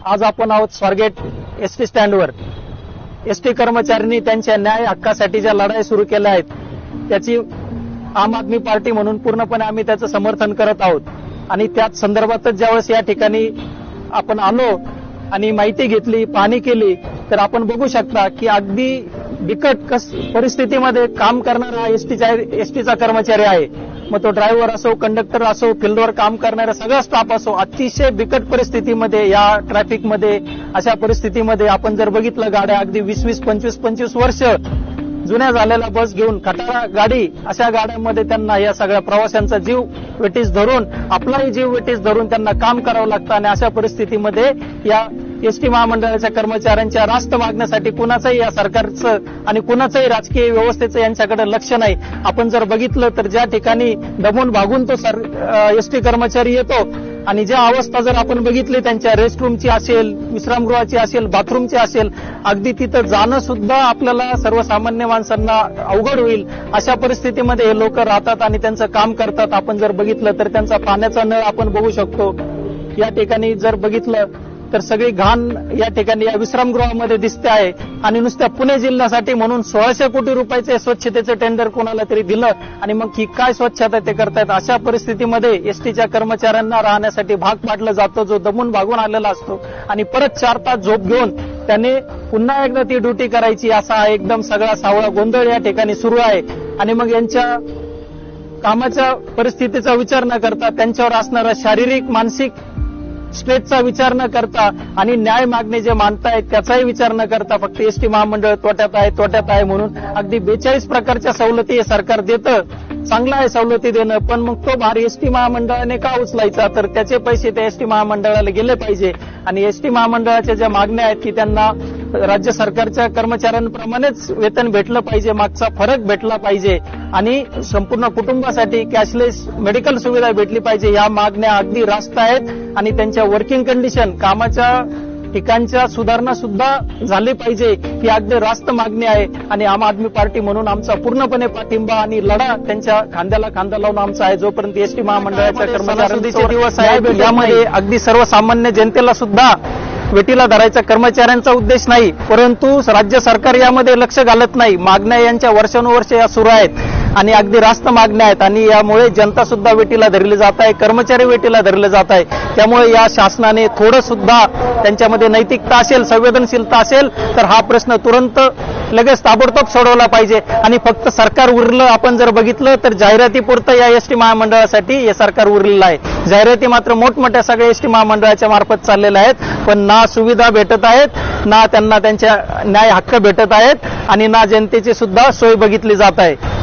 आज आपण आहोत स्वारगेट एसटी स्टँडवर। एसटी कर्मचाऱ्यांनी त्यांच्या न्याय हक्कासाठी ज्या लढाई सुरू केल्या आहेत त्याची आम आदमी पार्टी म्हणून पूर्णपणे आम्ही त्याचं समर्थन करत आहोत। आणि त्याच संदर्भातच ज्यावेळेस या ठिकाणी आपण आलो आणि माहिती घेतली, पाहणी केली, तर आपण बघू शकता की अगदी बिकट परिस्थितीमध्ये काम करणारा एसटीचा कर्मचारी आहे। मग तो ड्रायव्हर असो, कंडक्टर असो, फील्डवर काम करणारा सगळा स्टाफ असो, अतिशय बिकट परिस्थितीमध्ये या ट्रॅफिकमध्ये अशा परिस्थितीमध्ये आपण जर बघितलं गाड्या अगदी 20-20, 25-25 वर्ष जुन्या झालेल्या बस घेऊन खटारा गाडी अशा गाड्यांमध्ये त्यांना या सगळ्या प्रवाशांचा जीव वेठीस धरून, आपलाही जीव वेठीस धरून त्यांना काम करावं लागतं। आणि अशा परिस्थितीमध्ये या एसटी महामंडळाच्या कर्मचाऱ्यांच्या रास्त मागण्यासाठी कुणाचंही या सरकारचं आणि कुणाचंही राजकीय व्यवस्थेचं यांच्याकडे लक्ष नाही। आपण जर बघितलं तर ज्या ठिकाणी दमून भागून तो एसटी कर्मचारी येतो आणि ज्या अवस्था जर आपण बघितली त्यांच्या रेस्टरूमची असेल, विश्रामगृहाची असेल, बाथरूमची असेल, अगदी तिथं जाणं सुद्धा आपल्याला सर्वसामान्य माणसांना अवघड होईल अशा परिस्थितीमध्ये हे लोक राहतात आणि त्यांचं काम करतात। आपण जर बघितलं तर त्यांचा पाण्याचा नळ आपण बघू शकतो। या ठिकाणी जर बघितलं तर सगळी घाण या ठिकाणी या विश्रामगृहामध्ये दिसते आहे। आणि नुसत्या पुणे जिल्ह्यासाठी म्हणून 1600 कोटी रुपयाचे स्वच्छतेचं टेंडर कोणाला तरी दिलं आणि मग ही काय स्वच्छता ते करतायत। अशा परिस्थितीमध्ये एसटीच्या कर्मचाऱ्यांना राहण्यासाठी भाग पाडलं जातं, जो दमून भागून आलेला असतो आणि परत 4 तास झोप घेऊन त्याने पुन्हा एकदा ती ड्युटी करायची, असा एकदम सगळा सावळा गोंधळ या ठिकाणी सुरू आहे। आणि मग यांच्या कामाच्या परिस्थितीचा विचार न करता, त्यांच्यावर असणारा शारीरिक मानसिक स्ट्रेसचा विचार न करता आणि न्याय मागणे जे मानतायत त्याचाही विचार न करता फक्त एसटी महामंडळ तोट्यात आहे म्हणून अगदी 42 प्रकारच्या सवलती हे सरकार देतं। चांगलं आहे सवलती देणं, पण मग तो भार एसटी महामंडळाने का उचलायचा? तर त्याचे पैसे त्या एसटी महामंडळाला गेले पाहिजे। आणि एसटी महामंडळाच्या ज्या मागण्या आहेत की त्यांना राज्य सरकारच्या कर्मचाऱ्यांप्रमाणेच वेतन भेटलं पाहिजे, मागचा फरक भेटला पाहिजे आणि संपूर्ण कुटुंबासाठी कॅशलेस मेडिकल सुविधा भेटली पाहिजे, या मागण्या अगदी रास्त आहेत। आणि त्यांच्या वर्किंग कंडिशन, कामाच्या ठिकाणच्या सुधारणा सुद्धा झाली पाहिजे, ही अगदी रास्त मागणी आहे। आणि आम आदमी पार्टी म्हणून आमचा पूर्णपणे पाठिंबा आणि लढा त्यांच्या खांद्याला खांदा लावून आमचा आहे। जोपर्यंत एसटी महामंडळाच्या कर्मचाऱ्यांचे दिवस आहेत यामध्ये अगदी सर्वसामान्य जनतेला सुद्धा वेटीला धरायचा कर्मचाऱ्यांचा उद्देश नाही, परंतु राज्य सरकार यामध्ये लक्ष घालत नाही। मागण्या यांच्या वर्षानुवर्ष या सुरू आहेत आणि अगदी रास्त मागण्या आहेत आणि यामुळे जनता सुद्धा वेटीला धरली जात आहे, कर्मचारी वेटीला धरले जात आहे। त्यामुळे या शासनाने थोडं सुद्धा त्यांच्यामध्ये नैतिकता असेल, संवेदनशीलता असेल तर हा प्रश्न तुरंत लगेच ताबडतोब सोडवला पाहिजे। आणि फक्त सरकार उरलं आपण जर बघितलं तर जाहिरातीपुरतं या एसटी महामंडळासाठी हे सरकार उरलेलं आहे। जाहिराती मात्र मोठमोठ्या सगळ्या एसटी महामंडळाच्या मार्फत चाललेल्या आहेत, पण ना सुविधा भेटत आहेत, ना त्यांना त्यांच्या न्याय हक्क भेटत आहेत आणि ना जनतेची सुद्धा सोय बघितली जात आहे।